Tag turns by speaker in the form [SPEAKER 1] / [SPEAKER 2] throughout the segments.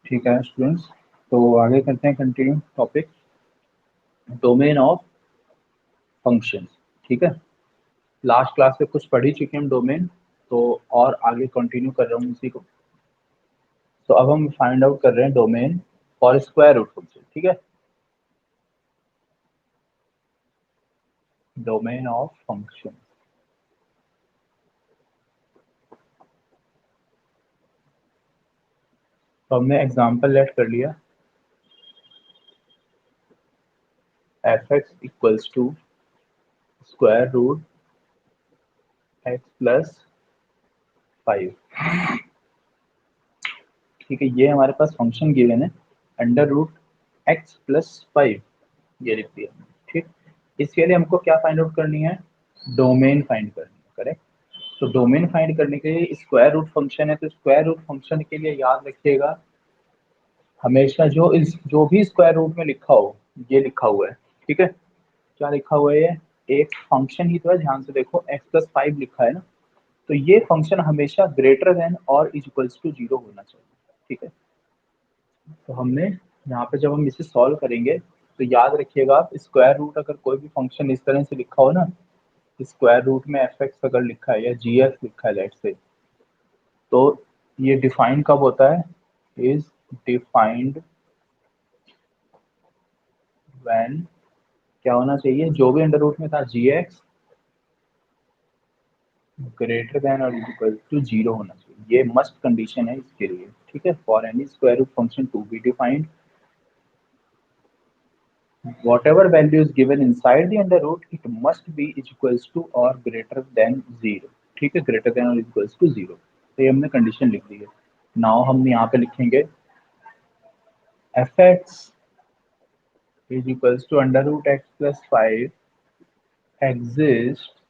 [SPEAKER 1] ठीक है स्टूडेंट्स, तो आगे करते हैं continue topic domain of functions. ठीक है, लास्ट क्लास में कुछ पढ़ ही चुके हैं हम डोमेन, तो और आगे कंटिन्यू कर रहा हूँ इसी को। तो अब हम फाइंड आउट कर रहे हैं domain for square root function. ठीक है, डोमेन ऑफ फंक्शन। तो हमने एग्जांपल लेट कर लिया F X equals to square root X plus 5। ठीक है, ये हमारे पास फंक्शन गिवन है अंडर रूट एक्स प्लस 5, ये लिख दिया हमने। ठीक, इसके लिए हमको क्या फाइंड आउट करनी है, डोमेन फाइंड करनी है। करेक्ट, तो डोमेन फाइंड करने के लिए स्क्वायर रूट फंक्शन है, तो स्क्वायर रूट फंक्शन के लिए याद रखिएगा हमेशा जो भी स्क्वायर रूट में लिखा हो, ये लिखा हुआ है। ठीक है, क्या लिखा हुआ है, ये एक फंक्शन ही तो है, ध्यान से देखो एक्स प्लस 5 लिखा है ना, तो ये फंक्शन हमेशा ग्रेटर देन और इज इक्वल्स टू 0 होना चाहिए। ठीक है, तो हमने यहाँ पे जब हम इसे सॉल्व करेंगे तो याद रखिएगा आप स्क्वायर रूट अगर कोई भी फंक्शन इस तरह से लिखा हो ना, स्क्वायर रूट में एफ एक्स अगर लिखा है या जी एफ लिखा है लेट्स से, तो ये डिफाइन कब होता है, इज डिफाइंड व्हेन, क्या होना चाहिए, जो भी अंडर रूट में था जी एक्स ग्रेटर देन और इक्वल टू 0 होना चाहिए, ये मस्ट कंडीशन है इसके लिए। ठीक है, for any square root function to be defined whatever value is given inside the under root it must be is equals to or greater than 0। ठीक है, greater than or equals to 0, तो ये हमने कंडीशन लिख दी है। Now हम यहाँ पे लिखेंगे F X is equals to under root X plus 5 exist.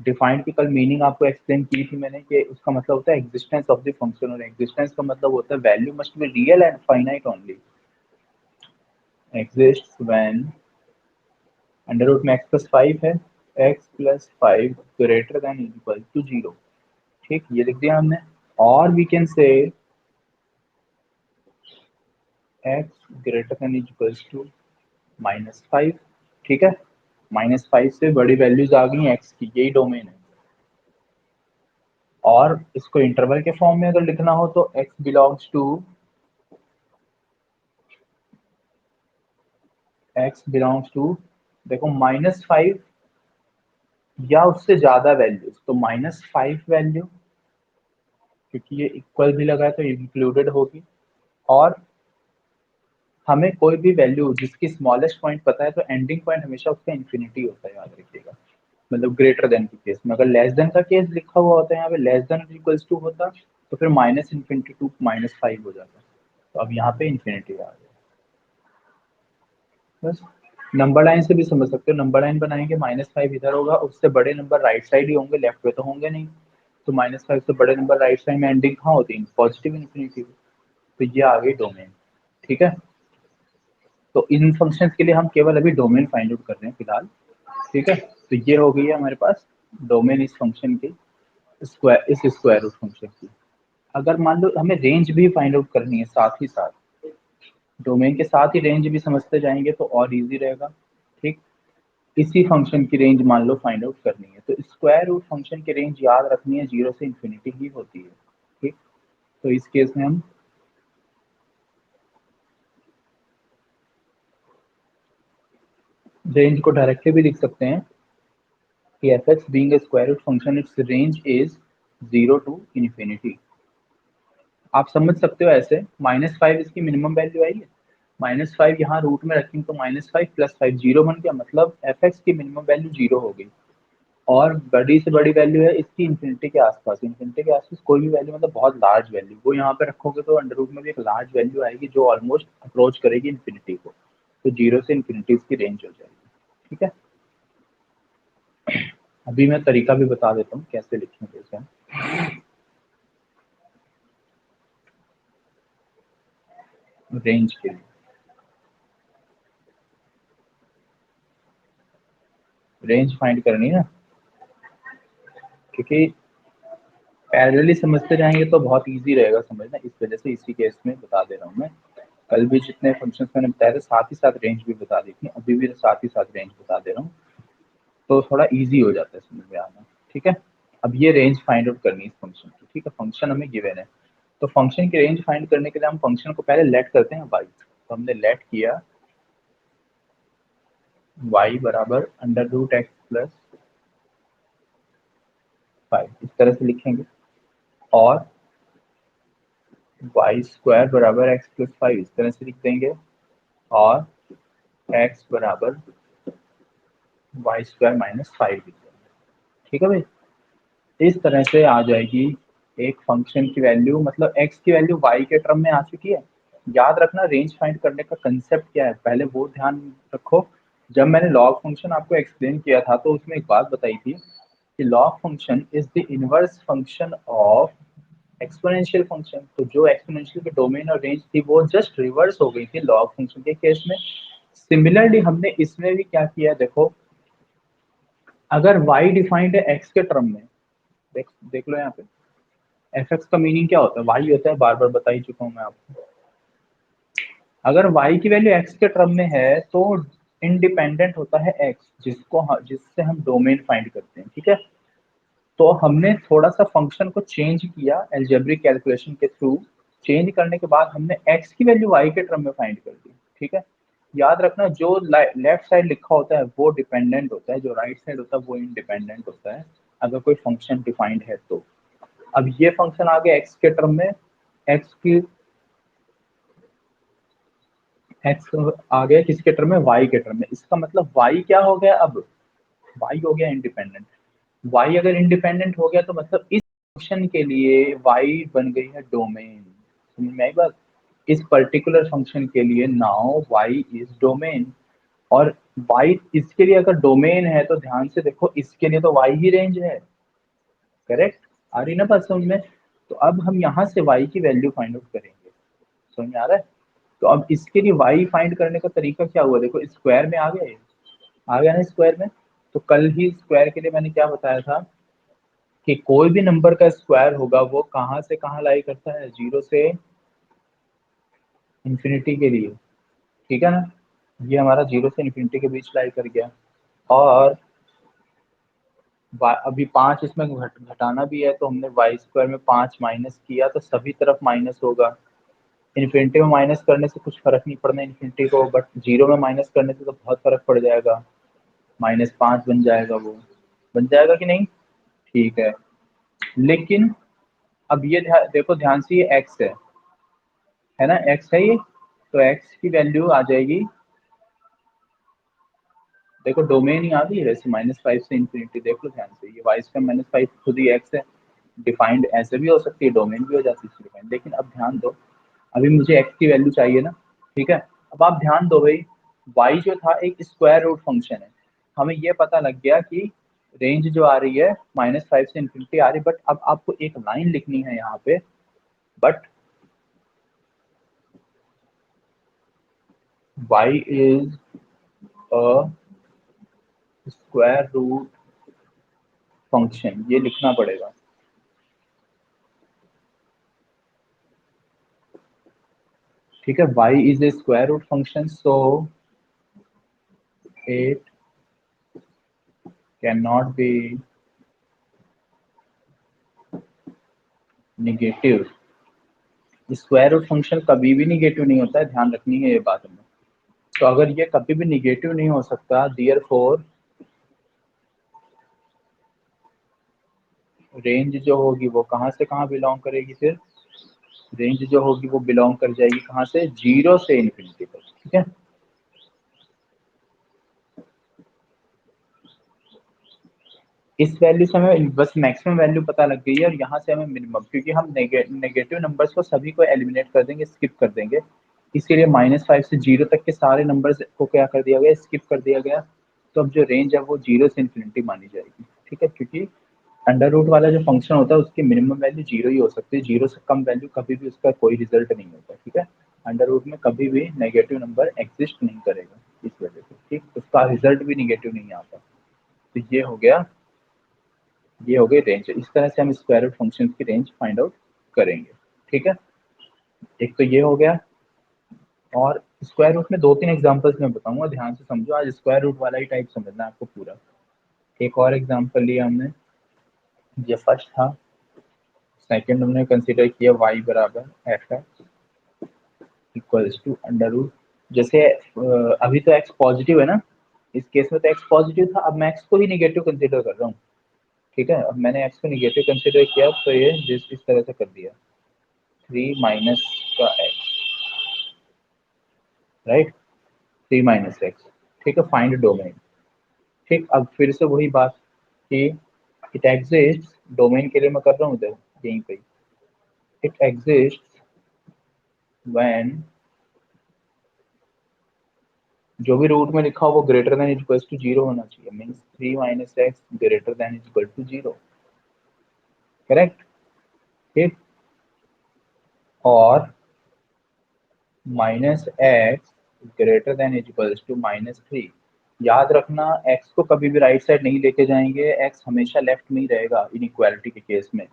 [SPEAKER 1] Defined की कल मीनिंग आपको एक्सप्लेन की थी मैंने कि उसका मतलब होता है एग्जिस्टेंस ऑफ द फंक्शन, और एग्जिस्टेंस का मतलब होता है value must be real and finite only. Exist when under root में एक्स प्लस 5 है, x plus 5 greater than equal to 0। ठीक, ये लिख दिया हमने। और we can say x greater than equals to -5। ठीक है, -5 से बड़ी वैल्यूज आ गई एक्स की, यही डोमेन है। और इसको इंटरवल के फॉर्म में अगर लिखना हो तो X belongs to, X belongs to, देखो -5 या उससे ज्यादा वैल्यूज, तो -5 वैल्यू, क्योंकि ये इक्वल भी लगा है तो इंक्लूडेड होगी। और हमें कोई भी वैल्यू जिसकी स्मॉलेस्ट पॉइंट पता है तो एंडिंग पॉइंट हमेशा उसका इन्फिनिटी होता है, याद रखिएगा। मतलब ग्रेटर देन के केस में, अगर लेस देन का केस लिखा हुआ होता है यहाँ पे लेस देन इक्वल्स टू होता, तो फिर -इन्फिनिटी टू -5 हो जाता। तो अब यहाँ पे इन्फिनिटी आ गया। बस नंबर लाइन से भी समझ सकते हो, नंबर लाइन बनाएंगे -5 इधर होगा, उससे बड़े नंबर राइट साइड ही होंगे, लेफ्ट पे तो होंगे नहीं। तो -5 से बड़े नंबर राइट साइड में एंडिंग कहाँ होती है, पॉजिटिव इन्फिनिटी। तो ये आ गई डोमेन। ठीक है, तो इन फंक्शन के लिए हम केवल अभी डोमेन फाइंड आउट कर रहे हैं फिलहाल। ठीक है, तो ये हो गई है हमारे पास डोमेन इस फंक्शन की, स्क्वायर इस स्क्वायर रूट फंक्शन की। अगर मान लो हमें रेंज भी फाइंड आउट करनी है साथ ही साथ, डोमेन के साथ ही रेंज भी समझते जाएंगे तो और इजी रहेगा। ठीक, इसी फंक्शन की रेंज मान लो फाइंड आउट करनी है, तो स्क्वायर रूट फंक्शन की रेंज याद रखनी है 0 से इन्फिनिटी ही होती है। ठीक, तो इस केस में हम रेंज को डायरेक्टली भी लिख सकते हैं कि F X being a square root function its range is 0 to infinity. आप समझ सकते हो ऐसे, -5 इसकी मिनिमम वैल्यू आई है, -5 यहाँ रूट में रखेंगे तो -5 + 5 0 बन गया, मतलब एफ एक्स की मिनिमम वैल्यू 0 हो गई। और बड़ी से बड़ी वैल्यू है इसकी इन्फिनिटी के आसपास, इन्फिनिटी के आसपास कोई भी वैल्यू मतलब बहुत लार्ज वैल्यू, वो यहाँ पे रखोगे तो अंडर रूट में भी एक लार्ज वैल्यू आएगी जो ऑलमोस्ट अप्रोच करेगी इन्फिनिटी को, तो 0 से इन्फिनिटी इसकी रेंज हो जाएगी। ठीक है, अभी मैं तरीका भी बता देता हूँ कैसे लिखेंगे इसे। रेंज के लिए रेंज फाइंड करनी है ना, क्योंकि पैरेलली समझते जाएंगे तो बहुत इजी रहेगा समझना, इस वजह से इसी केस में बता दे रहा हूँ मैं। कल भी जितने फंक्शंस मैंने बताए थे साथ ही साथ रेंज भी बता दी थी, अभी भी साथ ही साथ रेंज बता दे रहा हूँ, तो थोड़ा इजी हो जाता है समझ में आना। ठीक है, अब ये रेंज फाइंड आउट करनी है इस फंक्शन की। ठीक है, फंक्शन हमें गिवन है, तो फंक्शन की रेंज फाइंड करने के लिए हम फंक्शन को पहले लेट करते हैं y। तो हमने लेट किया y बराबर अंडर रूट एक्स प्लस 5, इस तरह से लिखेंगे, और वाई स्क्वायर बराबर एक्स प्लस 5 इस तरह से लिख देंगे, और एक्स बराबर वाई स्क्वायर माइनस 5 लिख देंगे। ठीक है भाई, इस तरह से आ जाएगी एक फंक्शन की वैल्यू, मतलब x की वैल्यू y के टर्म में आ चुकी है। याद रखना रेंज फाइंड करने का कंसेप्ट क्या है, पहले वो ध्यान रखो। जब मैंने लॉग फंक्शन आपको एक्सप्लेन किया था तो उसमें एक बात बताई थी कि log function is the inverse function of exponential function. तो जो एक्सपोनेंशियल के डोमेन और रेंज थी वो जस्ट रिवर्स हो गई थी लॉग फंक्शन के केस में। सिमिलरली हमने इसमें भी क्या किया, देखो अगर y डिफाइंड है x के टर्म में, देख देख लो यहाँ पे एफ एक्स का मीनिंग क्या होता है, वाई होता है, बार बार बता ही चुका हूँ मैं आपको। अगर वाई की वैल्यू एक्स के टर्म में है तो इंडिपेंडेंट होता है एक्स, जिससे हम डोमेन फाइंड करते हैं। ठीक है, तो हमने थोड़ा सा फंक्शन को चेंज किया एल्जेब्रिक कैलकुलेशन के थ्रू। चेंज करने के बाद हमने एक्स की वैल्यू वाई के टर्म में फाइंड कर दी। ठीक है, याद रखना जो लेफ्ट साइड लिखा होता है वो डिपेंडेंट होता है, जो राइट साइड होता है वो इंडिपेंडेंट होता है अगर कोई फंक्शन डिफाइंड है तो। अब ये फंक्शन आ गया एक्स के टर्म में, एक्स की एक्स आ गया किसके टर्म में, वाई के टर्म में। इसका मतलब वाई क्या हो गया, अब वाई हो गया इंडिपेंडेंट। वाई अगर इंडिपेंडेंट हो गया तो मतलब इस फंक्शन के लिए वाई बन गई है डोमेन। समझ में आई बात, इस पर्टिकुलर फंक्शन के लिए नाउ वाई इज डोमेन। और वाई इसके लिए अगर डोमेन है तो ध्यान से देखो इसके लिए तो वाई ही रेंज है। करेक्ट, आ रही ना बात समझ में। तो अब हम यहाँ से वाई की वैल्यू फाइंड आउट करेंगे, समझ में आ रहा है। तो अब इसके लिए y फाइंड करने का तरीका क्या हुआ, देखो स्क्वायर में आ गए, आ गया ना स्क्वायर में। तो कल ही स्क्वायर के लिए मैंने क्या बताया था कि कोई भी नंबर का स्क्वायर होगा वो कहाँ से कहाँ लाई करता है, 0 से इंफिनिटी के लिए। ठीक है ना, ये हमारा 0 से इंफिनिटी के बीच लाई कर गया। और अभी 5 इसमें घटाना भी है तो हमने वाई स्क्वायर में 5 माइनस किया तो सभी तरफ माइनस होगा। इन्फिनिटी में माइनस करने से कुछ फर्क नहीं पड़ना इन्फिनिटी को, बट 0 में माइनस करने से तो बहुत फर्क पड़ जाएगा, -5 बन जाएगा, वो बन जाएगा कि नहीं। ठीक है, लेकिन अब ये देखो ध्यान से, ये एक्स है ना, एक्स है ये। तो एक्स की वैल्यू आ जाएगी, देखो डोमेन ही आ गई है वैसे -5 से इंफिनिटी, देख लो ध्यान से, ये वाई स्क्वायर -5 खुद ही एक्स है। डिफाइंड ऐसे भी हो सकती है, डोमेन भी हो जाती है डिफाइंड, लेकिन अब ध्यान दो, अभी मुझे एक्स की वैल्यू चाहिए ना। ठीक है, अब आप ध्यान दो भाई, वाई जो था एक स्क्वायर रूट फंक्शन है, हमें ये पता लग गया कि रेंज जो आ रही है -5 से इंफिनिटी आ रही है, बट अब आपको एक लाइन लिखनी है यहाँ पे, but y is a square root function, ये लिखना पड़ेगा। ठीक है, y is a square root function, so it can not be negative. Square root function कभी भी निगेटिव नहीं होता है, ध्यान रखनी है ये बात हमें। तो अगर ये कभी भी निगेटिव नहीं हो सकता, दियर फोर रेंज जो होगी वो कहाँ से कहाँ बिलोंग करेगी, फिर रेंज जो होगी वो बिलोंग कर जाएगी कहाँ से, 0 से इन्फिनिटी तक। ठीक है, इस वैल्यू से हमें बस मैक्सिमम वैल्यू पता लग गई है, और यहाँ से हमें मिनिमम, क्योंकि हम नेगेटिव नंबर्स को सभी को एलिमिनेट कर देंगे, स्किप कर देंगे, इसीलिए -5 से 0 तक के सारे नंबर्स को क्या कर दिया गया, स्किप कर दिया गया। तो अब जो रेंज है वो 0 से इन्फिनिटी मानी जाएगी। ठीक है, क्योंकि अंडर रूट वाला जो फंक्शन होता है उसकी मिनिमम वैल्यू 0 ही हो सकती है, 0 से कम वैल्यू कभी भी उसका कोई रिजल्ट नहीं होता। ठीक है, अंडर रूट में कभी भी नेगेटिव नंबर एग्जिस्ट नहीं करेगा इस वजह से, ठीक, उसका रिजल्ट भी निगेटिव नहीं आता। तो ये हो गया ये हो गई रेंज। इस तरह से हम स्क्वायर रूट फंक्शन की रेंज फाइंड आउट करेंगे। ठीक है, एक तो ये हो गया। और स्क्वायर रूट में दो तीन एग्जांपल्स मैं बताऊंगा, ध्यान से समझो, आज स्क्वायर रूट वाला ही टाइप समझना है आपको पूरा। एक और एग्जांपल लिया हमने, ये फर्स्ट था। सेकंड हमने कंसीडर किया y बराबर F X equals to under root. जैसे अभी तो x पॉजिटिव है ना, इस केस में तो x पॉजिटिव था, अब मैं x को ही निगेटिव कंसीडर कर रहा हूँ। ठीक है, अब मैंने x को निगेटिव कंसीडर किया तो ये जिस इस तरह से कर दिया, 3 माइनस का x, राइट, 3 माइनस एक्स। ठीक है, फाइंड डोमेन। ठीक, अब फिर से वही बात कि इट एग्जिस्ट, डोमेन के लिए मैं कर रहा हूँ इधर यहीं पे, इट एग्जिस्ट व्हेन जो भी रूट में लिखा हो वो greater than equal to zero होना चाहिए, means 3 minus X greater than equal to zero. Correct. ठीक, और minus X greater than equal to -3। याद रखना, एक्स को कभी भी राइट साइड नहीं लेके जाएंगे, एक्स हमेशा लेफ्ट में ही रहेगा इनइक्वालिटी के केस में।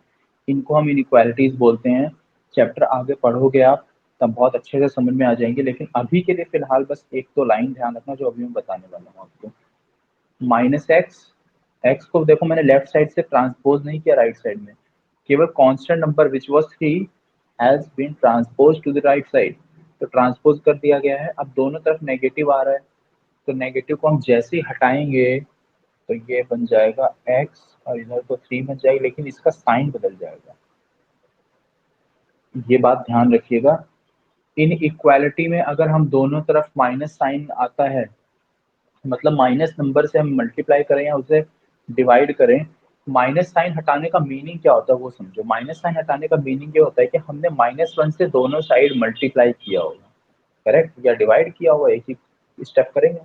[SPEAKER 1] इनको हम इनइक्वालिटीज बोलते हैं। चैप्टर आगे पढ़ोगे आप तब बहुत अच्छे से समझ में आ जाएंगे, लेकिन अभी के लिए फिलहाल बस एक दो लाइन ध्यान रखना जो अभी मैं बताने वाला हूँ आपको। माइनस एक्स, एक्स को देखो मैंने लेफ्ट साइड से ट्रांसपोज नहीं किया राइट साइड में, केवल constant number which was 3 has been transpose to the right side, तो ट्रांसपोज कर दिया गया है। अब दोनों तरफ नेगेटिव आ रहा है, तो नेगेटिव को हम जैसे ही हटाएंगे तो ये बन जाएगा x, और इधर तो 3 बन जाएगी, लेकिन इसका साइन बदल जाएगा। ये बात ध्यान रखिएगा। इन इक्वालिटी में अगर हम दोनों तरफ माइनस साइन आता है, मतलब माइनस नंबर से हम मल्टीप्लाई करें या उसे डिवाइड करें, माइनस साइन हटाने का मीनिंग क्या होता है वो समझो। माइनस साइन हटाने का मीनिंग ये होता है कि हमने -1 से दोनों साइड मल्टीप्लाई किया होगा, करेक्ट, या डिवाइड किया हुआ, एक ही स्टेप करेंगे।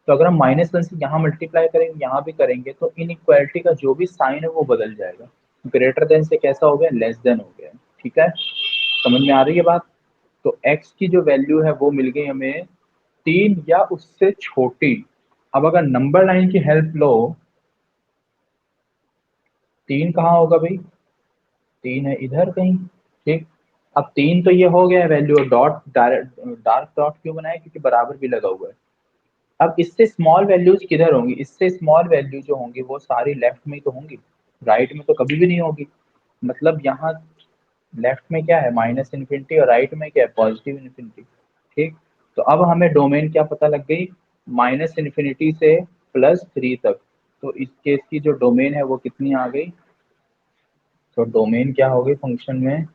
[SPEAKER 1] तो अगर हम -1 से यहाँ मल्टीप्लाई करेंगे, यहाँ भी करेंगे, तो इन इक्वालिटी का जो भी साइन है वो बदल जाएगा। ग्रेटर देन से कैसा हो गया, लेस देन हो गया। ठीक है, समझ में आ रही है बात। तो x की जो वैल्यू है वो मिल गई हमें 3 या उससे छोटी। अब अगर नंबर लाइन की हेल्प लो, 3 कहाँ होगा भाई, 3 है इधर कहीं। ठीक, अब 3 तो ये हो गया वैल्यू, डॉट डार्क डॉट क्यों बनाया, क्योंकि बराबर भी लगा हुआ है। अब इससे स्मॉल वैल्यूज किधर होंगी, इससे स्मॉल वैल्यू जो होंगी वो सारी लेफ्ट में ही तो होंगी, राइट में तो कभी भी नहीं होगी। मतलब यहाँ लेफ्ट में क्या है, -इन्फिनिटी, और राइट में क्या है, पॉजिटिव इन्फिनिटी। ठीक, तो अब हमें डोमेन क्या पता लग गई, -इन्फिनिटी से +3 तक। तो इस केस की जो डोमेन है वो कितनी आ गई, तो डोमेन क्या हो गई फंक्शन में,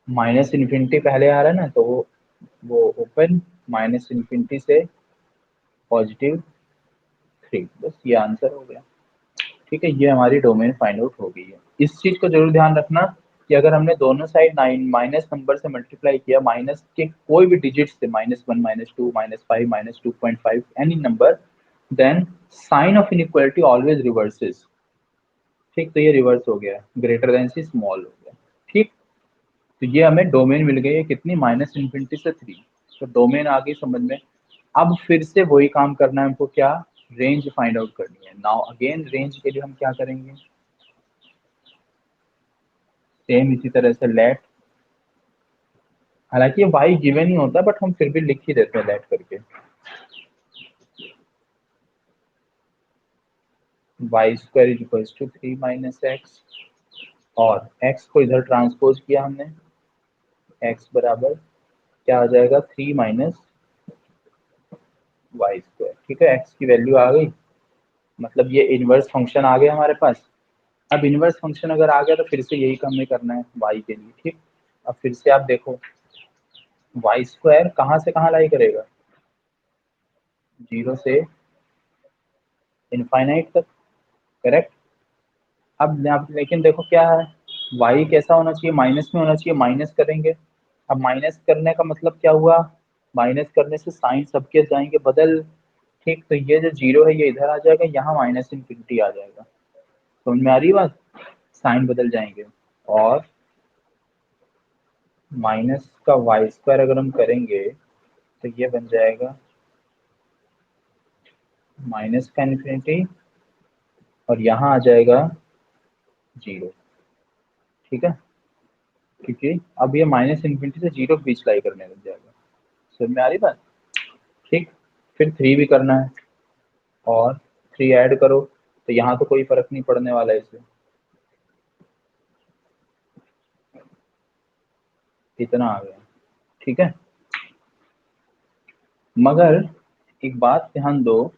[SPEAKER 1] -इन्फिनिटी पहले आ रहा है ना, तो वो ओपन, -इन्फिनिटी से +3, बस ये आंसर हो गया। ठीक है, ये हमारी डोमेन फाइंड आउट हो गई है। इस चीज को जरूर ध्यान रखना कि अगर हमने दोनों साइड नाइन माइनस नंबर से मल्टीप्लाई किया, माइनस के कोई भी डिजिट से, -1 -2 -5 -2.5 any number, then sign of inequality always reverses. ठीक, तो ये रिवर्स हो गया, ग्रेटर देन से स्मॉल हो गया। ठीक, तो ये हमें डोमेन मिल गई है कितनी, -इन्फिनिटी से 3। तो डोमेन आ गई समझ में। अब फिर से वही काम करना है हमको, क्या, रेंज फाइंड आउट करनी है। नाउ अगेन रेंज के लिए हम क्या करेंगे, सेम इसी तरह से लेट, हालांकि ये वाई गिवन ही होता है बट हम फिर भी लिख ही देते हैं लेट करके, y² इज 3 माइनस एक्स, और x को इधर ट्रांसपोज किया हमने, x बराबर क्या आ जाएगा, 3 माइनस y²। ठीक है, x की वैल्यू आ गई, मतलब ये इनवर्स फंक्शन आ गया हमारे पास। अब इनवर्स फंक्शन अगर आ गया तो फिर से यही काम हमें करना है y के लिए। ठीक, अब फिर से आप देखो, y² कहाँ से कहाँ लाई करेगा, 0 से इनफाइनाइट तक, करेक्ट। अब लेकिन देखो क्या है, y कैसा होना चाहिए, माइनस में होना चाहिए, माइनस करेंगे। अब माइनस करने का मतलब क्या हुआ, माइनस करने से साइन सबके जाएंगे बदल। ठीक, तो ये जो 0 है ये इधर आ जाएगा, यहाँ -इन्फिनिटी आ जाएगा। समझ में आ रही है बात, साइन बदल जाएंगे। और माइनस का y² अगर हम करेंगे तो ये बन जाएगा माइनस का इन्फिनिटी और यहाँ आ जाएगा 0। ठीक है, क्योंकि अब ये माइनस इन्फिनिटी से 0 के बीच लाई करने लग जाएगा। समझ में आ रही बात? ठीक, फिर 3 भी करना है और 3 ऐड करो, तो यहाँ तो कोई फर्क नहीं पड़ने वाला है इससे, इतना आ गया। ठीक है, मगर एक बात ध्यान दो,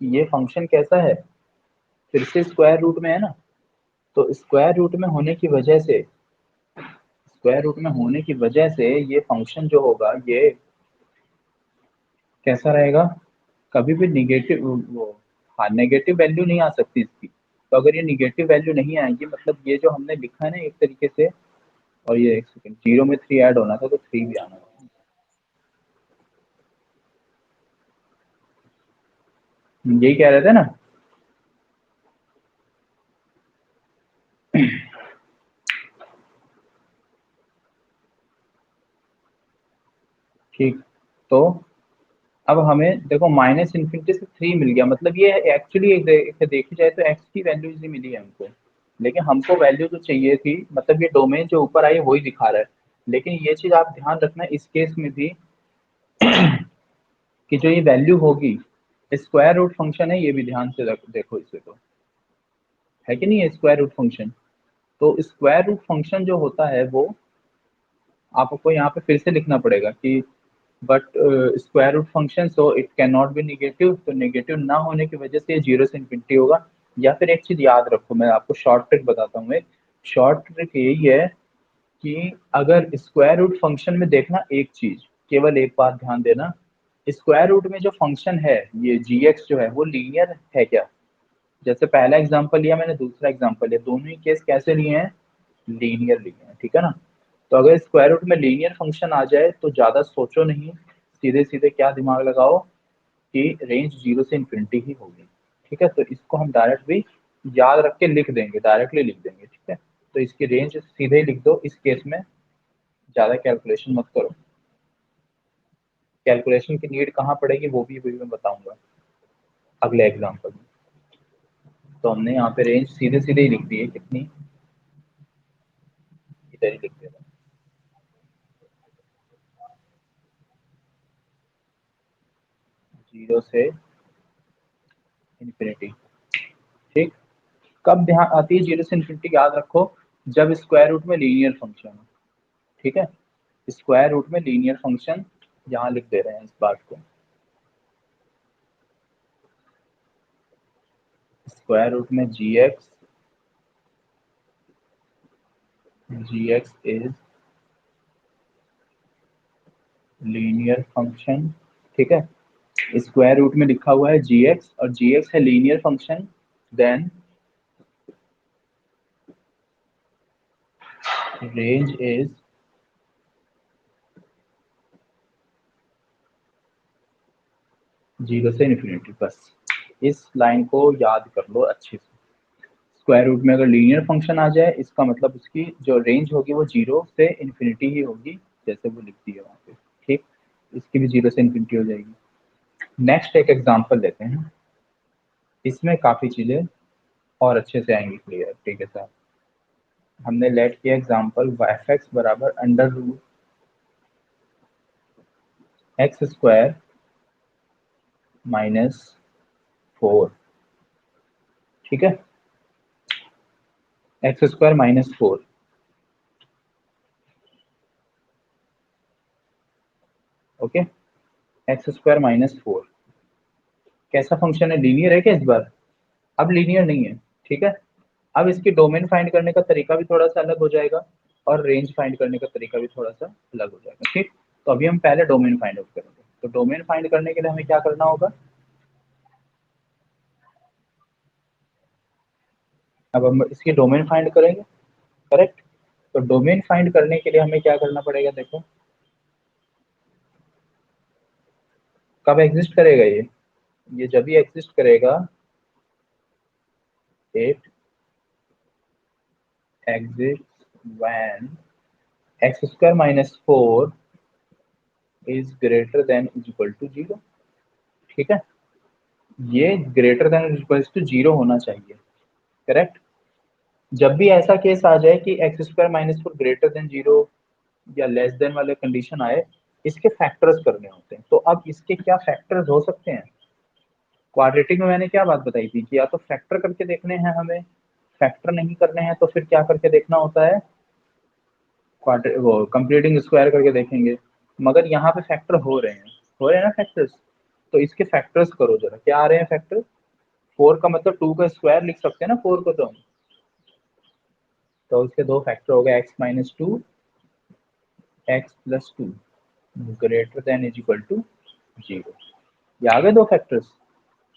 [SPEAKER 1] ये फंक्शन कैसा है, फिर से स्क्वायर रूट में है ना, तो स्क्वायर रूट में होने की वजह से, स्क्वायर रूट में होने की वजह से ये फंक्शन जो होगा ये कैसा रहेगा, कभी भी निगेटिव वो, हाँ नेगेटिव वैल्यू नहीं आ सकती इसकी। तो अगर ये निगेटिव वैल्यू नहीं आएगी, मतलब ये जो हमने लिखा है ना एक तरीके से, और ये एक सेकंड, 0 में 3 ऐड होना था तो 3 भी आना था। यही कह रहे थे ना। ठीक, तो अब हमें देखो माइनस इन्फिनिटी से 3 मिल गया, मतलब ये एक्चुअली देखी जाए तो एक्स की वैल्यू ही मिली है हमको, लेकिन हमको वैल्यू जो चाहिए थी, मतलब ये डोमेन जो ऊपर आई वही दिखा रहा है। लेकिन ये चीज आप ध्यान रखना इस केस में भी कि जो ये वैल्यू होगी स्क्वायर रूट फंक्शन है, ये भी ध्यान से देखो इसे, तो है कि नहीं है स्क्वायर रूट फंक्शन। तो स्क्वायर रूट फंक्शन जो होता है वो आपको यहाँ पे फिर से लिखना पड़ेगा कि but square root function so it can not be negative, तो नेगेटिव ना होने की वजह से ये 0 से इन्फिनिटी होगा। या फिर एक चीज याद रखो, मैं आपको शॉर्ट ट्रिक बताता हूँ, एक शॉर्ट ट्रिक यही है कि अगर स्क्वायर रूट फंक्शन में देखना एक चीज, केवल एक बात ध्यान देना, स्क्वायर रूट में जो फंक्शन है ये जी एक्स जो है वो लीनियर है क्या। जैसे पहला एग्जांपल लिया मैंने, दूसरा एग्जांपल लिया, दोनों ही केस कैसे लिए हैं, लीनियर लिए हैं। ठीक है ना, तो अगर स्क्वायर रूट में लीनियर फंक्शन आ जाए तो ज्यादा सोचो नहीं, सीधे सीधे क्या दिमाग लगाओ कि रेंज 0 से इन्फिनिटी ही होगी। ठीक है, तो इसको हम डायरेक्ट भी याद रख के लिख देंगे, डायरेक्टली लिख देंगे। ठीक है, तो इसकी रेंज सीधे ही लिख दो इस केस में, ज्यादा कैलकुलेशन मत करो। कैलकुलेशन की नीड कहाँ पड़ेगी वो भी मैं बताऊंगा अगले एग्जाम्पल में। तो हमने यहाँ पे रेंज सीधे सीधे ही लिख दी है, कितनी, इधर ही लिख देना, 0 से इन्फिनिटी। ठीक, कब ध्यान आती है 0 से इन्फिनिटी, याद रखो जब स्क्वायर रूट में लीनियर फंक्शन हो। ठीक है, स्क्वायर रूट में लीनियर फंक्शन, यहाँ लिख दे रहे हैं इस बात को, स्क्वायर रूट में जी एक्स इज लीनियर फंक्शन। ठीक है, स्क्वायर रूट में लिखा हुआ है जी एक्स और जी एक्स है linear function, then range is 0 से इन्फिनिटी। बस इस लाइन को याद कर लो अच्छे से, स्क्वायर रूट में अगर लीनियर फंक्शन आ जाए इसका मतलब उसकी जो रेंज होगी वो 0 से इन्फिनिटी ही होगी, जैसे वो लिखती है वहाँ पे। ठीक, इसकी भी 0 से इन्फिनिटी हो जाएगी। नेक्स्ट एक एग्जांपल लेते हैं, इसमें काफ़ी चीज़ें और अच्छे से आएंगी क्लियर। ठीक है सर, हमने लेट किया एग्जांपल एफ एक्स बराबर अंडर रूट एक्स स्क्वायर -4। ठीक है, x square -4। Okay, x square -4 कैसा फंक्शन है, लीनियर है क्या इस बार, अब लीनियर नहीं है। ठीक है, अब इसकी डोमेन फाइंड करने का तरीका भी थोड़ा सा अलग हो जाएगा और रेंज फाइंड करने का तरीका भी थोड़ा सा अलग हो जाएगा। ठीक, तो अभी हम पहले डोमेन फाइंड आउट करेंगे। तो डोमेन फाइंड करने के लिए हमें क्या करना होगा, अब हम इसकी डोमेन फाइंड करेंगे, करेक्ट। तो डोमेन फाइंड करने के लिए हमें क्या करना पड़ेगा, देखो कब एग्जिस्ट करेगा ये जब भी एग्जिस्ट करेगा, it exist when X square -4 is greater than is equal to 0। ठीक है, ये ग्रेटर देन इक्वल्स टू 0 होना चाहिए, करेक्ट। जब भी ऐसा केस आ जाए कि x square minus four greater than 0 या लेस देन वाले कंडीशन आए, इसके फैक्टर्स करने होते हैं। तो अब इसके क्या फैक्टर्स हो सकते हैं? क्वाड्रेटिक में मैंने क्या बात बताई थी कि या तो फैक्टर करके देखने हैं हमें, फैक्टर नहीं करने हैं तो फिर क्या करके देखना होता है, क्वाड्रे वो कंप्लीटिंग स्क्वायर करके देखेंगे। मगर यहाँ पे फैक्टर हो रहे हैं ना फैक्टर्स। तो इसके फैक्टर्स करो जरा, क्या आ रहे हैं फैक्टर? 4 का मतलब 2 का स्क्वायर लिख सकते हैं ना 4 को। तो उसके दो फैक्टर हो गए, X minus two, X plus two greater than is equal to 0। ये आ गए दो factors,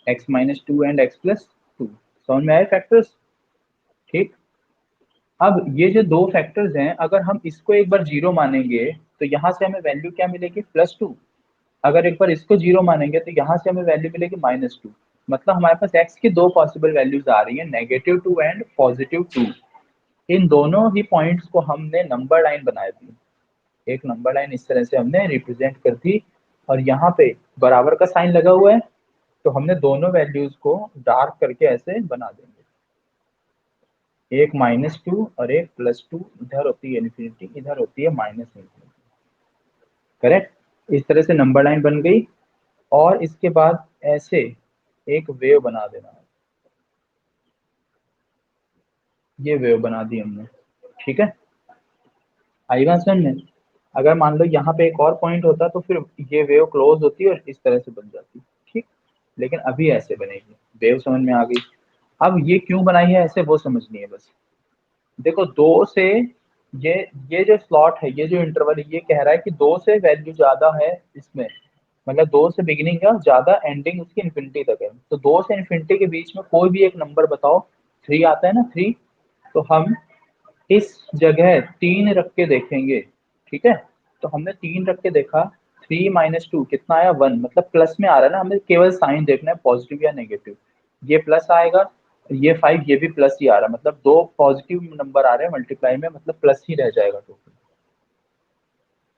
[SPEAKER 1] X minus two and X plus two. समझ में आए फैक्टर्स? ठीक। अब ये जो दो फैक्टर्स हैं, अगर हम इसको एक बार 0 मानेंगे तो यहाँ से हमें वैल्यू क्या मिलेगी, प्लस 2। अगर एक बार इसको 0 मानेंगे तो यहाँ से हमें वैल्यू मिलेगी -2। मतलब हमारे पास एक्स की दो पॉसिबल वैल्यूज आ रही है, -2 एंड +2। इन दोनों ही पॉइंट्स को हमने नंबर लाइन बनाए थी, एक नंबर लाइन इस तरह से हमने रिप्रेजेंट कर दी, और यहाँ पे बराबर का साइन लगा हुआ है, तो हमने दोनों वैल्यूज को डार्क करके ऐसे बना देंगे, एक -2 और एक +2। इधर होती है इन्फिनिटी, इधर होती है -इन्फिनिटी, करेक्ट। इस तरह से नंबर लाइन बन गई। और इसके बाद ऐसे एक वेव बना देना है, ये वेव बना दी हमने, ठीक है। आई बात समझ में? अगर मान लो यहाँ पे एक और पॉइंट होता तो फिर ये वेव क्लोज होती और इस तरह से बन जाती, ठीक। लेकिन अभी ऐसे बनेगी, वेव समझ में आ गई। अब ये क्यों बनाई है ऐसे, वो समझनी है बस। देखो दो से, ये ये जो स्लॉट है, ये जो इंटरवल है, ये कह रहा है कि दो से वैल्यू ज्यादा है इसमें, मतलब दो से बिगिनिंग है और ज्यादा एंडिंग उसकी इन्फिनिटी तक है। तो दो से इन्फिनिटी के बीच में कोई भी एक नंबर बताओ। 3 आता है ना, 3। तो हम इस जगह 3 रख के देखेंगे, ठीक है। तो हमने 3 रख के देखा, 3 - 2 कितना आया, 1। मतलब प्लस में आ रहा है ना, हमें केवल साइन देखना है पॉजिटिव या नेगेटिव। ये प्लस आएगा, ये 5, ये भी प्लस ही आ रहा है, मतलब दो पॉजिटिव नंबर आ रहे हैं मल्टीप्लाई में, मतलब प्लस ही रह जाएगा टोटल।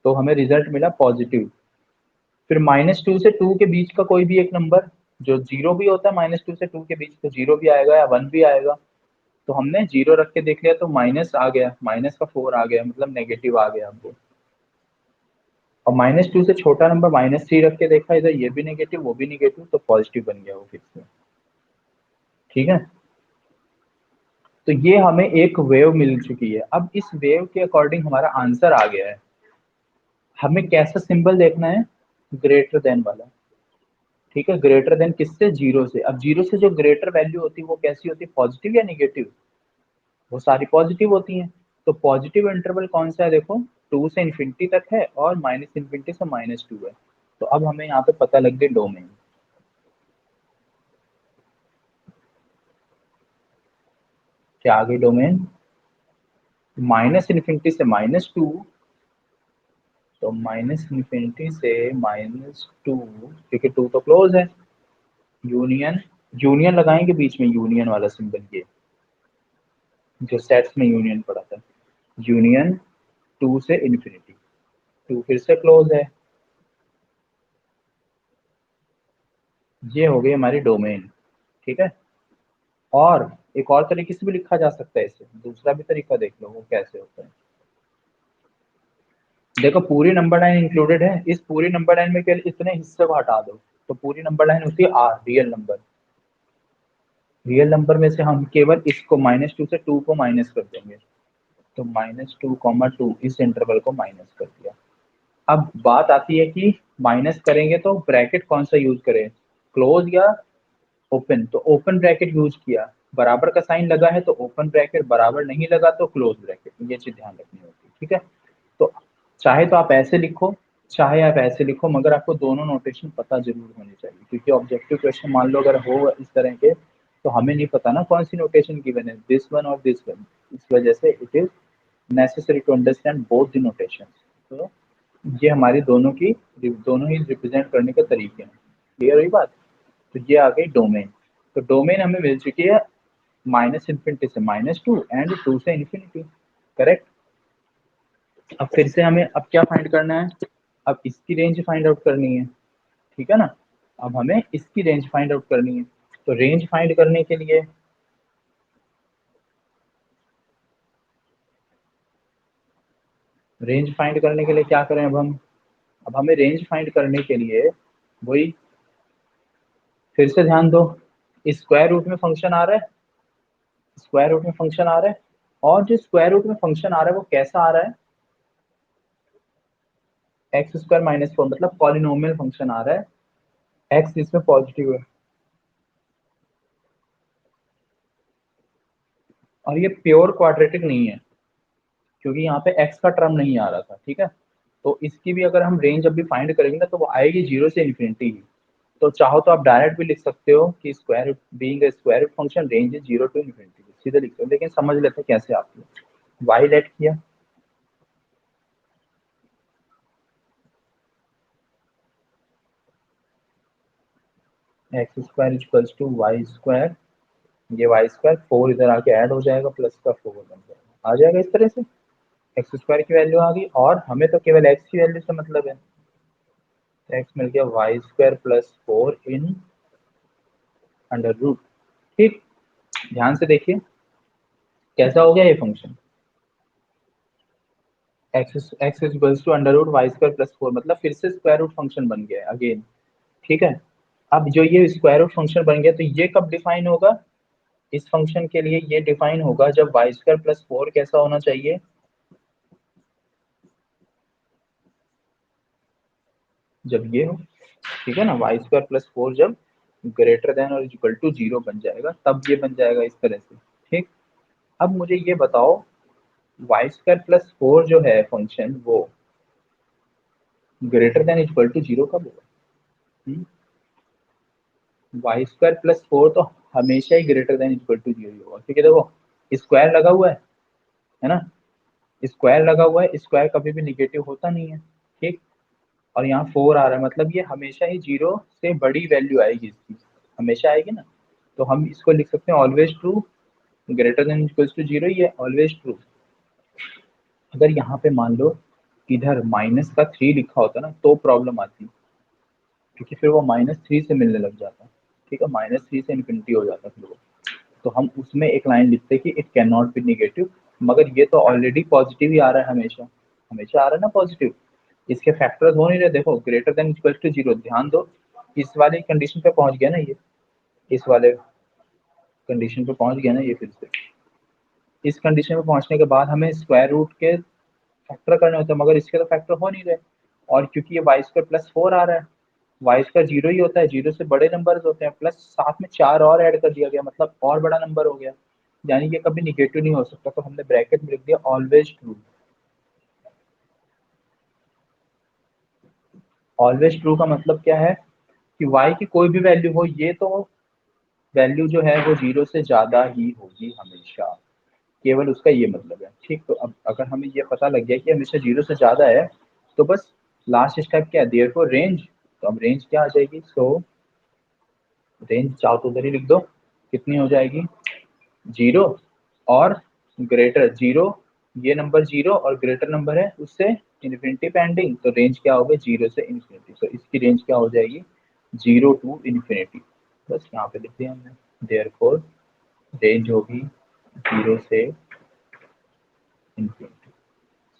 [SPEAKER 1] तो हमें रिजल्ट मिला पॉजिटिव। फिर -2 से 2 के बीच का कोई भी एक नंबर जो 0 भी होता है, -2 से 2 के बीच, तो 0 भी आएगा या 1 भी आएगा। तो हमने 0 रख के देख लिया तो माइनस आ गया, माइनस का 4 आ गया, मतलब नेगेटिव आ गया हमको। और -2 से छोटा नंबर -3 रख के देखा, इधर ये भी नेगेटिव वो भी नेगेटिव, तो पॉजिटिव बन गया वो फिर से, ठीक है। तो ये हमें एक वेव मिल चुकी है। अब इस वेव के अकॉर्डिंग हमारा आंसर आ गया है। हमें कैसा सिंबल देखना है, ग्रेटर देन वाला, ठीक है। ग्रेटर देन किससे, 0 से। अब 0 से जो ग्रेटर वैल्यू होती है वो कैसी होती है, पॉजिटिव या निगेटिव? वो सारी पॉजिटिव होती हैं। तो पॉजिटिव इंटरवल कौन सा है, देखो 2 से इन्फिनिटी तक है और -इन्फिनिटी से -2 है। तो अब हमें यहाँ पे पता लग गई डोमेन। क्या आ गई डोमेन, -इन्फिनिटी से -2। तो -इन्फिनिटी से -2, क्योंकि 2 तो क्लोज है, यूनियन, यूनियन लगाएंगे बीच में, यूनियन वाला सिंबल, ये जो सेट्स में यूनियन पड़ा था, यूनियन 2 से इन्फिनिटी। 2 फिर से क्लोज है, ये हो गई हमारी डोमेन, ठीक है। और एक और तरीके से भी लिखा जा सकता है इसे, दूसरा भी तरीका देख लो वो कैसे होता है। देखो पूरी नंबर लाइन इंक्लूडेड है, इस पूरी नंबर लाइन में केवल इतने हिस्से को हटा दो, तो पूरी नंबर लाइन होती है R, real number. Real number में से हम केवल इसको -2 से 2 को माइनस कर देंगे, तो -2, 2 इस इंटरवल को माइनस कर दिया। अब बात आती है कि माइनस करेंगे तो ब्रैकेट कौन सा यूज करें, क्लोज या ओपन? तो ओपन ब्रैकेट यूज किया, बराबर का साइन लगा है तो ओपन ब्रैकेट, बराबर नहीं लगा तो क्लोज ब्रैकेट, ये चीज ध्यान रखनी होती है, ठीक है। तो चाहे तो आप ऐसे लिखो, चाहे आप ऐसे लिखो, मगर आपको दोनों नोटेशन पता जरूर होनी चाहिए, क्योंकि ऑब्जेक्टिव क्वेश्चन मान लो अगर हो इस तरह के, तो हमें नहीं पता ना कौन सी नोटेशन गिवन है, दिस वन और दिस वन। इस वजह से it is necessary to understand both the notation. तो ये हमारी दोनों ही रिप्रेजेंट करने के तरीके हैं, क्लियर हुई बात? तो ये आ गई डोमेन। तो डोमेन हमें मिल चुकी है -इन्फिनिटी से -2 एंड 2 से इन्फिनिटी, करेक्ट। अब फिर से हमें अब क्या फाइंड करना है, अब इसकी रेंज फाइंड आउट करनी है, ठीक है ना। अब हमें इसकी रेंज फाइंड आउट करनी है। तो रेंज फाइंड करने के लिए क्या करें अब हम? अब हमें रेंज फाइंड करने के लिए वही, फिर से ध्यान दो, स्क्वायर रूट में फंक्शन आ रहा है, स्क्वायर रूट में फंक्शन आ रहा है, और जो स्क्वायर रूट में फंक्शन आ रहा है वो कैसा आ रहा है? एक्स स्क्वायर माइनस फोर, मतलब पॉलिनोमियल फंक्शन आ रहा है, एक्स इसमें पॉजिटिव है, और ये प्योर क्वाड्रेटिक नहीं है क्योंकि यहाँ पे एक्स का टर्म नहीं आ रहा था, ठीक है। तो इसकी भी अगर हम रेंज अभी फाइंड करेंगे ना तो वो आएगी 0 से इन्फिनिटी ही। तो चाहो तो आप डायरेक्ट भी लिख सकते हो कि square being square root function range is 0 to infinity, सीधे लिख सकते हो, लेकिन समझ लेते हैं कैसे आप वाई लेट किया, X square equals to Y square, ये वाई स्क्वायर फोर इधर आके ऐड हो जाएगा, प्लस का फोर बन जाएगा, आ जाएगा इस तरह से। एक्स स्क्वायर की वैल्यू आ गई और हमें तो केवल एक्स की वैल्यू से मतलब है, तो एक्स मिल गया Y square plus four in under root. ठीक, ध्यान से देखिए कैसा हो गया ये function, X equals to under root Y square plus four, मतलब फिर से स्क्वायर रूट फंक्शन बन गया अगेन। ठीक है, अब जो ये स्क्वायर रूट फंक्शन बन गया तो ये कब डिफाइन होगा? इस फंक्शन के लिए ये डिफाइन होगा जब वाई स्क्वायर प्लस फोर कैसा होना चाहिए? जब ये हो, ठीक है ना, वाई स्क्वायर प्लस फोर जब ग्रेटर देन और इक्वल टू जीरो बन जाएगा तब ये बन जाएगा इस तरह से। ठीक, अब मुझे ये बताओ वाई स्क्वायर प्लस फोर जो है फंक्शन वो greater than equal to zero कब होगा? वाई स्क्वायर प्लस फोर तो हमेशा ही greater than equal to zero होगा, क्योंकि देखो स्क्वायर लगा हुआ है ना, स्क्वायर लगा हुआ है, स्क्वायर कभी भी निगेटिव होता नहीं है। ठीक, और यहाँ फोर आ रहा है मतलब ये हमेशा ही जीरो से बड़ी वैल्यू आएगी इसकी, हमेशा आएगी ना। तो हम इसको लिख सकते हैं always true, greater than equals to zero, ये ऑलवेज ट्रू। अगर यहाँ पे मान लो इधर माइनस का थ्री लिखा होता ना तो प्रॉब्लम आती, क्योंकि फिर वो माइनस थ्री से मिलने लग जाता। ठीक है, माइनस थ्री से इन्फिनिटी हो जाता फिर वो। तो हम उसमें एक लाइन लिखते कि it can not be negative, मगर ये तो ऑलरेडी पॉजिटिव ही आ रहा है, हमेशा हमेशा आ रहा है ना पॉजिटिव, इसके फैक्टर्स हो नहीं रहे। देखो greater than equal to zero, ध्यान दो इस वाले कंडीशन पे पहुंच गया ना ये, इस वाले कंडीशन पे पहुंच गया ना ये, फिर से इस कंडीशन पे पहुंचने के बाद हमें स्क्वायर रूट के फैक्टर करने होते हैं, मगर इसके तो फैक्टर हो नहीं रहे। और क्योंकि ये वाई स्क्वायर प्लस फोर आ रहा है, वाई स्क्वायर जीरो ही होता है, जीरो से बड़े नंबर होते हैं, प्लस साथ में चार और ऐड कर दिया गया मतलब और बड़ा नंबर हो गया, यानी कि कभी निगेटिव नहीं हो सकता। तो हमने ब्रैकेट में लिख दिया ऑलवेज ट्रू। ऑलवेज ट्रू का मतलब क्या है कि y की कोई भी वैल्यू हो, ये तो वैल्यू जो है वो जीरो से ज्यादा ही होगी हमेशा, केवल उसका ये मतलब है। ठीक, तो अब अगर हमें ये पता लग गया कि हमेशा जीरो से ज्यादा है तो बस लास्ट स्टेप क्या है, देयरफॉर रेंज। तो अब रेंज क्या आ जाएगी? सो रेंज चाहो तो उधर ही लिख दो, कितनी हो जाएगी? जीरो और ग्रेटर जीरो, ये नंबर जीरो और ग्रेटर नंबर है उससे इन्फिनिटी पेंडिंग, तो रेंज क्या होगी? जीरो से इन्फिनिटी। तो इसकी रेंज क्या हो जाएगी? Zero to infinity. बस यहाँ पे लिख दिया हमने, देयरफॉर रेंज होगी जीरो से इन्फिनिटी।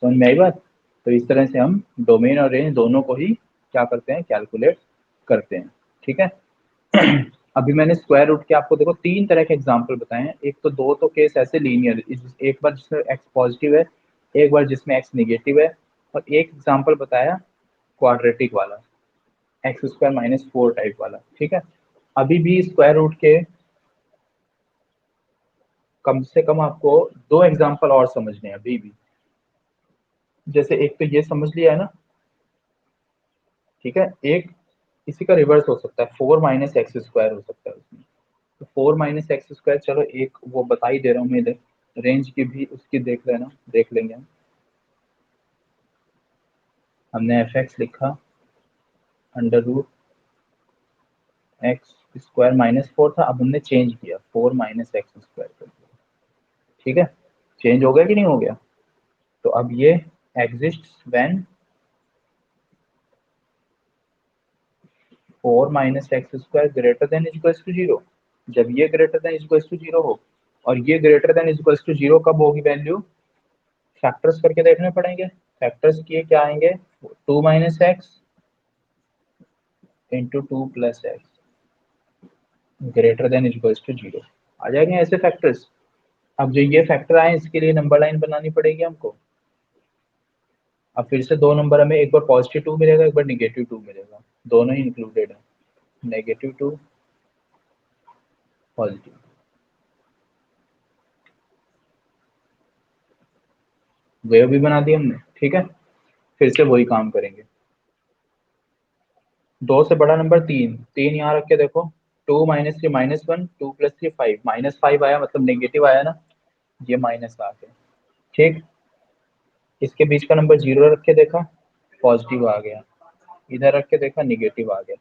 [SPEAKER 1] समझ में आई बात? तो इस तरह से हम डोमेन और रेंज दोनों को ही क्या करते हैं? कैलकुलेट करते हैं। ठीक है, अभी मैंने स्क्वायर रूट के आपको देखो तीन तरह के एग्जांपल बताए हैं, एक तो दो तो केस ऐसे लीनियर, एक बार जिसमें एक्स पॉजिटिव है, एक बार जिसमें एक्स निगेटिव है, और एक एग्जांपल बताया क्वाड्रेटिक वाला, x square minus four type वाला। ठीक है, अभी भी स्क्वायर रूट के कम से कम आपको दो एग्जांपल और समझने हैं अभी भी। जैसे एक तो ये समझ लिया है ना, ठीक है, एक इसी का रिवर्स हो सकता है, फोर माइनस एक्स स्क्वायर हो सकता है उसमें। तो फोर माइनस एक्स स्क्वायर, चलो एक वो बता ही दे रहा हूँ मैं इधर, रेंज की भी उसकी देख लेना, देख लेंगे हम। हमने एफ एक्स लिखा under root X square minus four था, अब हमने चेंज किया फोर माइनस एक्स स्क्वायर कर दिया। ठीक है, चेंज हो गया कि नहीं हो गया? तो अब ये exist when 4 minus X square greater than equals to zero. जब ये greater than equals to zero हो और ये greater than equals to zero, कब होगी वैल्यू? फैक्टर्स करके देखने पड़ेंगे। फैक्टर्स किए क्या आएंगे? 2 minus X into 2 plus X greater than equals to zero. आ जाएंगे ऐसे फैक्टर्स। अब जो ये फैक्टर आए इसके लिए नंबर लाइन बनानी पड़ेगी हमको। अब फिर से दो नंबर हमें, एक बार पॉजिटिव 2 मिलेगा, एक बार निगेटिव 2 मिलेगा, दोनों ही इंक्लूडेड है। नेगेटिव 2 पॉजिटिव, वेव भी बना दी हमने। ठीक है, फिर से वही काम करेंगे। दो से बड़ा नंबर तीन, तीन यहाँ रख के देखो। 2 माइनस 3 -1, 2 प्लस 3 5, -5 आया मतलब नेगेटिव आया ना, ये माइनस आ गया। ठीक, इसके बीच का नंबर जीरो रख के देखा, पॉजिटिव आ गया। इधर रख के देखा, निगेटिव आ गया।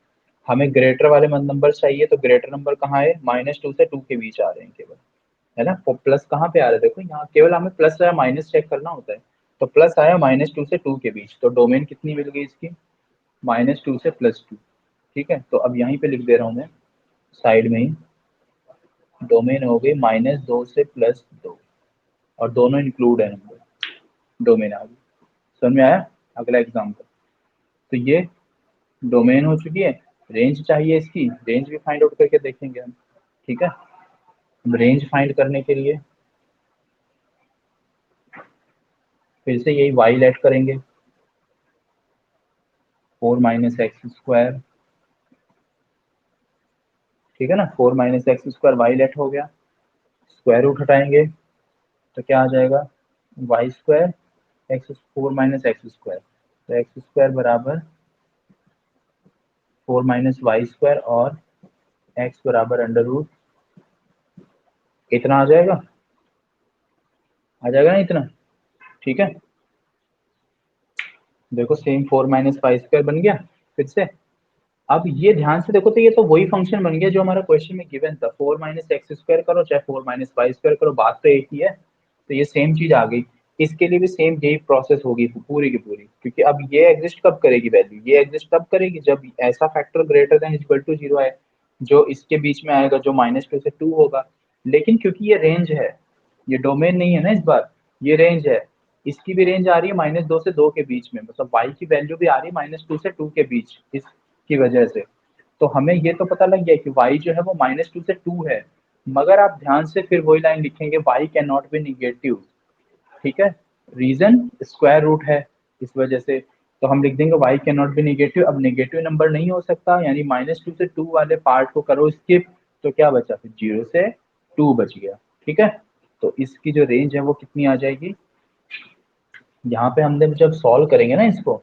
[SPEAKER 1] हमें ग्रेटर वाले नंबर चाहिए, तो ग्रेटर नंबर कहाँ है? -2 से 2 के बीच आ रहे हैं केवल, है ना। तो प्लस कहाँ पे आ रहा है? देखो यहाँ केवल हमें प्लस या माइनस चेक करना होता है। तो प्लस आया -2 से 2 के बीच, तो डोमेन कितनी मिल गई इसकी? -2 से +2। ठीक है, तो अब यहीं पे लिख दे रहा हूँ मैं साइड में ही, डोमेन हो गई -2 से +2, और दोनों इंक्लूड है नंबर, डोमेन आ गई। समझ में आया? अगला एग्जाम्पल, तो ये डोमेन हो चुकी है। रेंज चाहिए इसकी, रेंज भी फाइंड आउट करके देखेंगे हम। ठीक है, अब रेंज फाइंड करने के लिए फिर से यही वाई लेट करेंगे, 4 माइनस एक्स स्क्वायर। ठीक है ना, 4 minus X square Y let हो गया। स्क्वायर रूट हटाएंगे तो क्या आ जाएगा? Y square X, 4 minus X square, तो एक्स स्क्वायर बराबर 4 माइनस वाई स्क्वायर, और एक्स बराबर अंडर रूट, इतना आ जाएगा ना इतना। ठीक है, देखो सेम 4 माइनस वाई स्क्वायर बन गया फिर से। अब ये ध्यान से देखो, तो ये तो वही फंक्शन बन गया जो हमारा क्वेश्चन में गिवन था। 4 माइनस एक्स स्क्वायर करो चाहे 4 माइनस वाई स्क्वायर करो, बात तो एक ही है। तो ये सेम चीज आ गई। इसके लिए भी सेम यही प्रोसेस होगी पूरी की पूरी, क्योंकि अब ये एग्जिस्ट कब करेगी वैल्यू? ये एग्जिस्ट तब करेगी जब ऐसा factor greater than equal to zero है, जो इसके बीच में आएगा, जो -2 से 2 होगा। लेकिन क्योंकि ये रेंज है, ये डोमेन नहीं है ना इस बार, ये रेंज है। इसकी भी रेंज आ रही है -2 से 2 के बीच में, मतलब y की वैल्यू भी आ रही है -2 से 2 के बीच, इसकी वजह से। तो हमें ये तो पता लग गया कि y जो है वो -2 से 2 है। मगर आप ध्यान से फिर वही लाइन लिखेंगे, y can not be negative. ठीक है, रीजन स्क्वायर रूट है, इस वजह से। तो हम लिख देंगे y can not be negative. अब नेगेटिव नंबर नहीं हो सकता, यानी -2 से 2 वाले पार्ट को करो स्किप, तो क्या बचा? फिर 0 से 2 बच गया। ठीक है, तो इसकी जो रेंज है वो कितनी आ जाएगी? यहाँ पे हमने जब सॉल्व करेंगे ना इसको,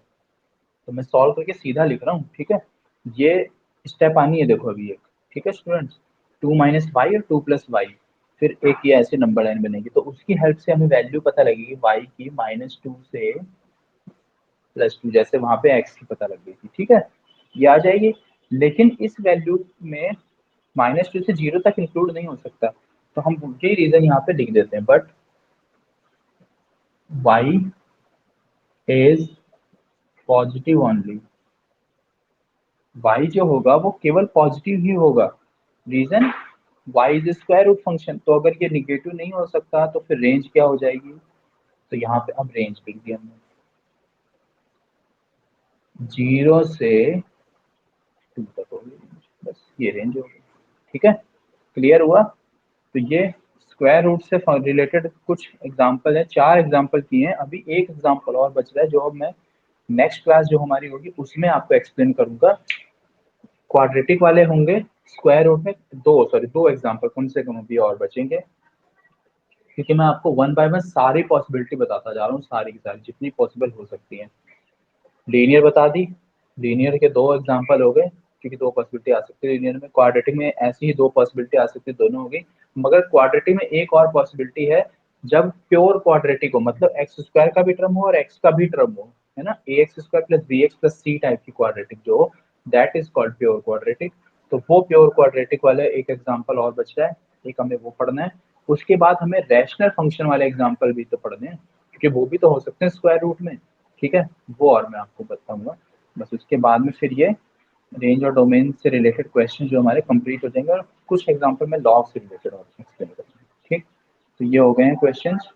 [SPEAKER 1] तो मैं सॉल्व करके सीधा लिख रहा हूँ। ठीक है, ये स्टेप आनी है देखो अभी एक। ठीक है स्टूडेंट्स, 2 माइनस वाई और 2 प्लस वाई, फिर एक ये ऐसे नंबर लाइन बनेगी, तो उसकी हेल्प से हमें वैल्यू पता लगेगी वाई की -2 से +2, जैसे वहां पे एक्स की पता लग गई थी। ठीक है, ये आ जाएगी। लेकिन इस वैल्यू में -2 से 0 तक इंक्लूड नहीं हो सकता, तो हम यही रीजन यहाँ पे लिख देते हैं, but Y is positive only. y जो होगा वो केवल पॉजिटिव ही होगा। Reason, y is square root function, तो अगर ये निगेटिव नहीं हो सकता तो फिर रेंज क्या हो जाएगी? तो यहाँ पे अब रेंज लिख दिया हमने, 0 से 2 तक होगी रेंज, बस ये रेंज होगी। ठीक है, क्लियर हुआ? तो ये स्क्वायर रूट से रिलेटेड कुछ एग्जांपल है, 4 एग्जांपल किए हैं, अभी एक एग्जांपल और बच रहा है, जो अब मैं नेक्स्ट क्लास जो हमारी होगी उसमें आपको एक्सप्लेन करूंगा। क्वाड्रेटिक वाले होंगे, स्क्वायर रूट में दो एग्जांपल कम से कम अभी और बचेंगे, क्योंकि मैं आपको वन बाय वन सारी पॉसिबिलिटी बताता जा रहा हूँ, सारी की सारी जितनी पॉसिबल हो सकती है। लीनियर बता दी, लीनियर के दो एग्जांपल हो गए, क्योंकि दो पॉसिबिलिटी आ सकती है लीनियर में। क्वाड्रेटिक में ऐसी ही दो पॉसिबिलिटी आ सकती है, दोनों हो गई। मगर क्वाड्रेटिक में एक और पॉसिबिलिटी है, जब प्योर क्वाड्रेटिक हो, मतलब एक्स स्क्वायर का भी टर्म हो और एक्स का भी टर्म हो, है ना, A X square plus B X plus C type की क्वाड्रेटिक जो हो, that is called pure quadratic. तो वो प्योर क्वाड्रेटिक वाला एक एग्जाम्पल और बच रहा है, एक हमें वो पढ़ना है। उसके बाद हमें रैशनल फंक्शन वाले एग्जाम्पल भी तो पढ़ने हैं, क्योंकि वो भी तो हो सकते हैं स्क्वायर रूट में। ठीक है, वो और मैं आपको बताऊंगा। बस उसके बाद में फिर ये रेंज और डोमेन से रिलेटेड क्वेश्चन जो हमारे कंप्लीट हो जाएंगे और कुछ एग्जांपल में लॉ से रिलेटेड और एक्सप्लेन करेंगे। ठीक, तो ये हो गए हैं क्वेश्चंस।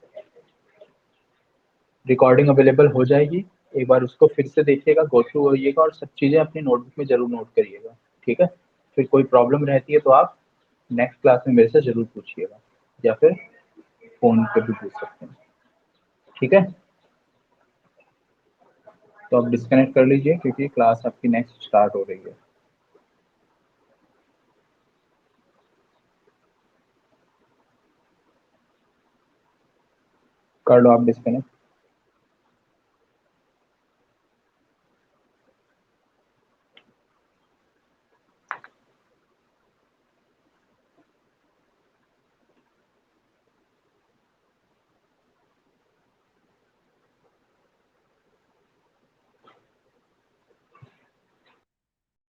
[SPEAKER 1] रिकॉर्डिंग अवेलेबल हो जाएगी, एक बार उसको फिर से देखिएगा, गो थ्रू होइएगा और सब चीज़ें अपनी नोटबुक में जरूर नोट करिएगा। ठीक है, फिर कोई प्रॉब्लम रहती है तो आप नेक्स्ट क्लास में मेरे से जरूर पूछिएगा या फिर फोन पे भी पूछ सकते हैं। ठीक है, तो आप डिस्कनेक्ट कर लीजिए क्योंकि क्लास आपकी नेक्स्ट स्टार्ट हो रही है। कर लो आप डिस्कनेक्ट।